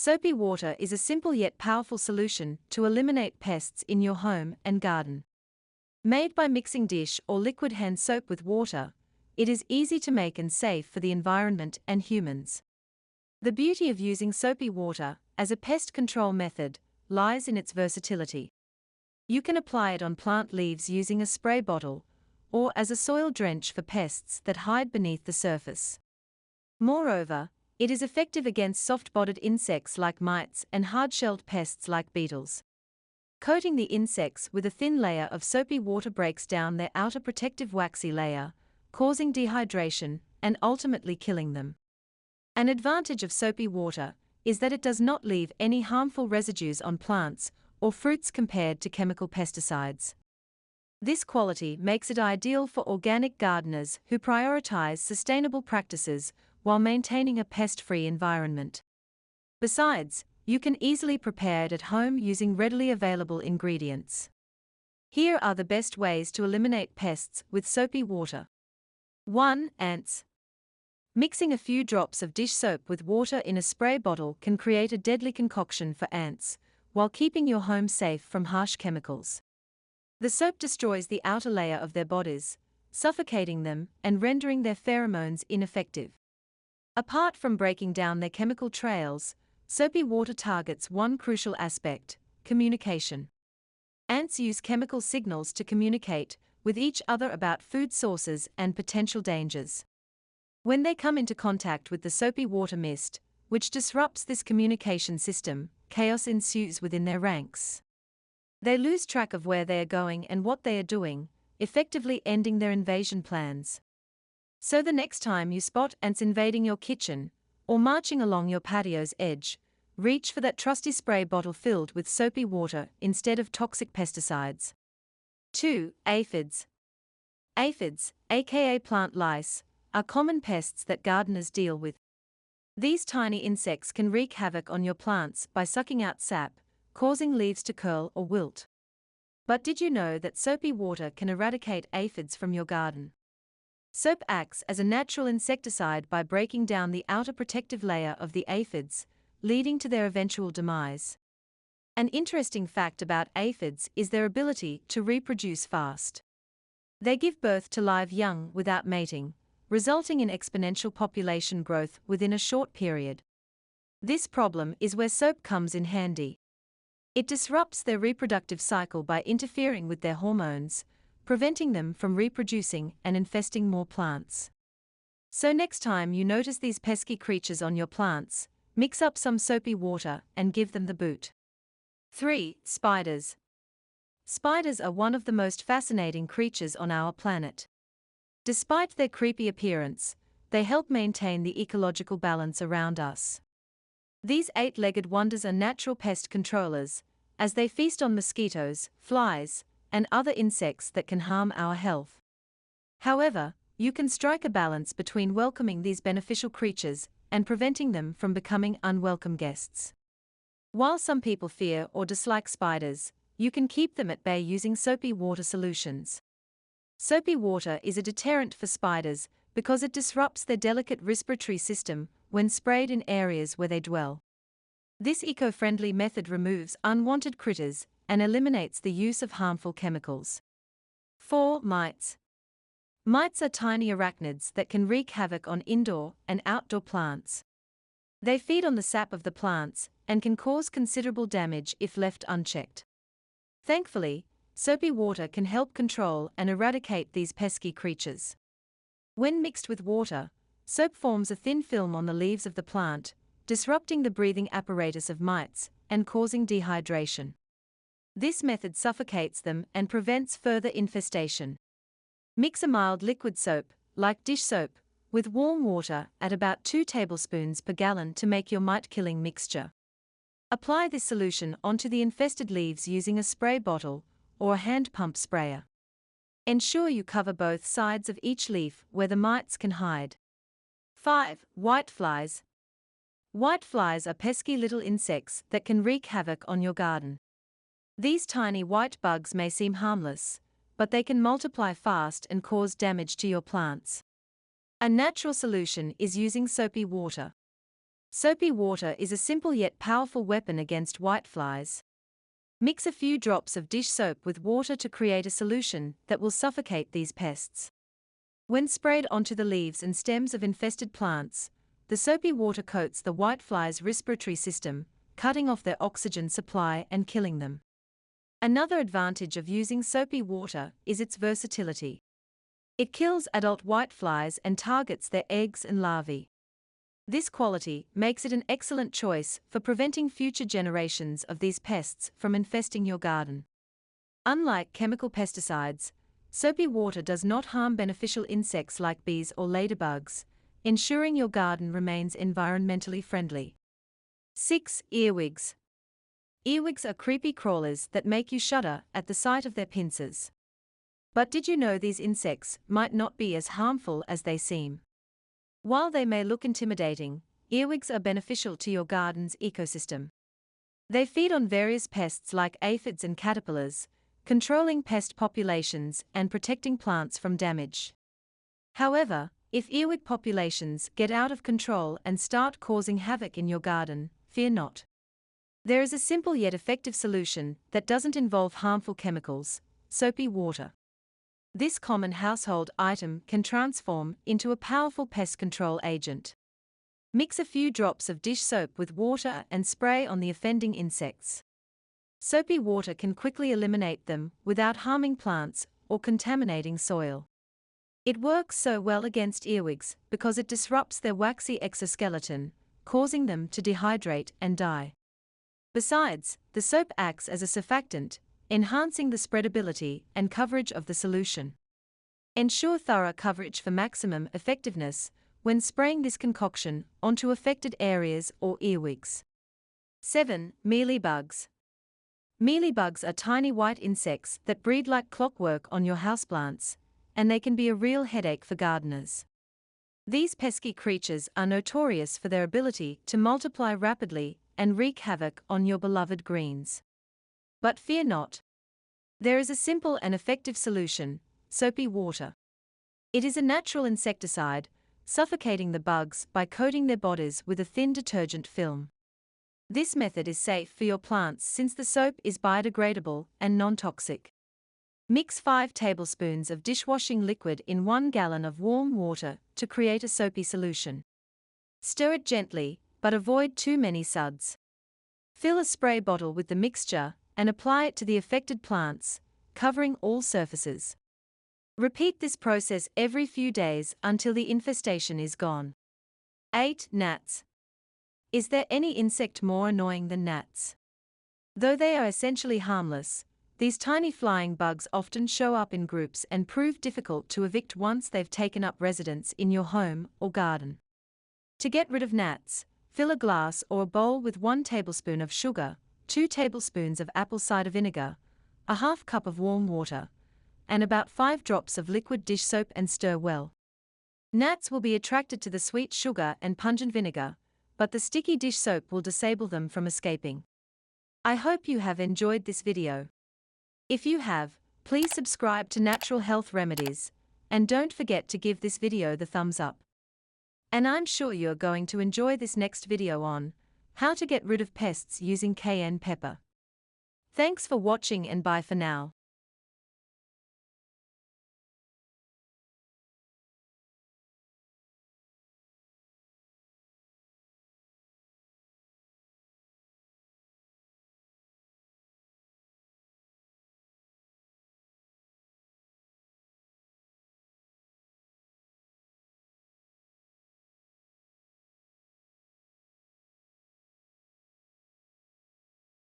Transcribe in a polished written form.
Soapy water is a simple yet powerful solution to eliminate pests in your home and garden. Made by mixing dish or liquid hand soap with water, it is easy to make and safe for the environment and humans. The beauty of using soapy water as a pest control method lies in its versatility. You can apply it on plant leaves using a spray bottle, or as a soil drench for pests that hide beneath the surface. Moreover, it is effective against soft-bodied insects like mites and hard-shelled pests like beetles. Coating the insects with a thin layer of soapy water breaks down their outer protective waxy layer, causing dehydration and ultimately killing them. An advantage of soapy water is that it does not leave any harmful residues on plants or fruits compared to chemical pesticides. This quality makes it ideal for organic gardeners who prioritize sustainable practices while maintaining a pest-free environment. Besides, you can easily prepare it at home using readily available ingredients. Here are the best ways to eliminate pests with soapy water. 1. Ants. Mixing a few drops of dish soap with water in a spray bottle can create a deadly concoction for ants, while keeping your home safe from harsh chemicals. The soap destroys the outer layer of their bodies, suffocating them and rendering their pheromones ineffective. Apart from breaking down their chemical trails, soapy water targets one crucial aspect: communication. Ants use chemical signals to communicate with each other about food sources and potential dangers. When they come into contact with the soapy water mist, which disrupts this communication system, chaos ensues within their ranks. They lose track of where they are going and what they are doing, effectively ending their invasion plans. So the next time you spot ants invading your kitchen, or marching along your patio's edge, reach for that trusty spray bottle filled with soapy water instead of toxic pesticides. 2. Aphids. Aphids, aka plant lice, are common pests that gardeners deal with. These tiny insects can wreak havoc on your plants by sucking out sap, causing leaves to curl or wilt. But did you know that soapy water can eradicate aphids from your garden? Soap acts as a natural insecticide by breaking down the outer protective layer of the aphids, leading to their eventual demise. An interesting fact about aphids is their ability to reproduce fast. They give birth to live young without mating, resulting in exponential population growth within a short period. This problem is where soap comes in handy. It disrupts their reproductive cycle by interfering with their hormones, preventing them from reproducing and infesting more plants. So next time you notice these pesky creatures on your plants, mix up some soapy water and give them the boot. 3. Spiders. Spiders are one of the most fascinating creatures on our planet. Despite their creepy appearance, they help maintain the ecological balance around us. These 8-legged wonders are natural pest controllers, as they feast on mosquitoes, flies, and other insects that can harm our health. However, you can strike a balance between welcoming these beneficial creatures and preventing them from becoming unwelcome guests. While some people fear or dislike spiders, you can keep them at bay using soapy water solutions. Soapy water is a deterrent for spiders because it disrupts their delicate respiratory system when sprayed in areas where they dwell. This eco-friendly method removes unwanted critters and eliminates the use of harmful chemicals. 4. Mites. Mites are tiny arachnids that can wreak havoc on indoor and outdoor plants. They feed on the sap of the plants and can cause considerable damage if left unchecked. Thankfully, soapy water can help control and eradicate these pesky creatures. When mixed with water, soap forms a thin film on the leaves of the plant, disrupting the breathing apparatus of mites and causing dehydration. This method suffocates them and prevents further infestation. Mix a mild liquid soap, like dish soap, with warm water at about 2 tablespoons per gallon to make your mite-killing mixture. Apply this solution onto the infested leaves using a spray bottle or a hand pump sprayer. Ensure you cover both sides of each leaf where the mites can hide. 5. Whiteflies. Whiteflies are pesky little insects that can wreak havoc on your garden. These tiny white bugs may seem harmless, but they can multiply fast and cause damage to your plants. A natural solution is using soapy water. Soapy water is a simple yet powerful weapon against whiteflies. Mix a few drops of dish soap with water to create a solution that will suffocate these pests. When sprayed onto the leaves and stems of infested plants, the soapy water coats the whiteflies' respiratory system, cutting off their oxygen supply and killing them. Another advantage of using soapy water is its versatility. It kills adult whiteflies and targets their eggs and larvae. This quality makes it an excellent choice for preventing future generations of these pests from infesting your garden. Unlike chemical pesticides, soapy water does not harm beneficial insects like bees or ladybugs, ensuring your garden remains environmentally friendly. 6. Earwigs. Earwigs are creepy crawlers that make you shudder at the sight of their pincers. But did you know these insects might not be as harmful as they seem? While they may look intimidating, earwigs are beneficial to your garden's ecosystem. They feed on various pests like aphids and caterpillars, controlling pest populations and protecting plants from damage. However, if earwig populations get out of control and start causing havoc in your garden, fear not. There is a simple yet effective solution that doesn't involve harmful chemicals: soapy water. This common household item can transform into a powerful pest control agent. Mix a few drops of dish soap with water and spray on the offending insects. Soapy water can quickly eliminate them without harming plants or contaminating soil. It works so well against earwigs because it disrupts their waxy exoskeleton, causing them to dehydrate and die. Besides, the soap acts as a surfactant, enhancing the spreadability and coverage of the solution. Ensure thorough coverage for maximum effectiveness when spraying this concoction onto affected areas or earwigs. 7. Mealybugs. Mealybugs are tiny white insects that breed like clockwork on your houseplants, and they can be a real headache for gardeners. These pesky creatures are notorious for their ability to multiply rapidly and wreak havoc on your beloved greens. But fear not. There is a simple and effective solution: soapy water. It is a natural insecticide, suffocating the bugs by coating their bodies with a thin detergent film. This method is safe for your plants since the soap is biodegradable and non-toxic. Mix 5 tablespoons of dishwashing liquid in 1 gallon of warm water to create a soapy solution. Stir it gently, but avoid too many suds. Fill a spray bottle with the mixture and apply it to the affected plants, covering all surfaces. Repeat this process every few days until the infestation is gone. 8. Gnats. Is there any insect more annoying than gnats? Though they are essentially harmless, these tiny flying bugs often show up in groups and prove difficult to evict once they've taken up residence in your home or garden. To get rid of gnats, fill a glass or a bowl with 1 tablespoon of sugar, 2 tablespoons of apple cider vinegar, a half cup of warm water, and about 5 drops of liquid dish soap and stir well. Gnats will be attracted to the sweet sugar and pungent vinegar, but the sticky dish soap will disable them from escaping. I hope you have enjoyed this video. If you have, please subscribe to Natural Health Remedies, and don't forget to give this video the thumbs up. And I'm sure you're going to enjoy this next video on how to get rid of pests using cayenne pepper. Thanks for watching and bye for now.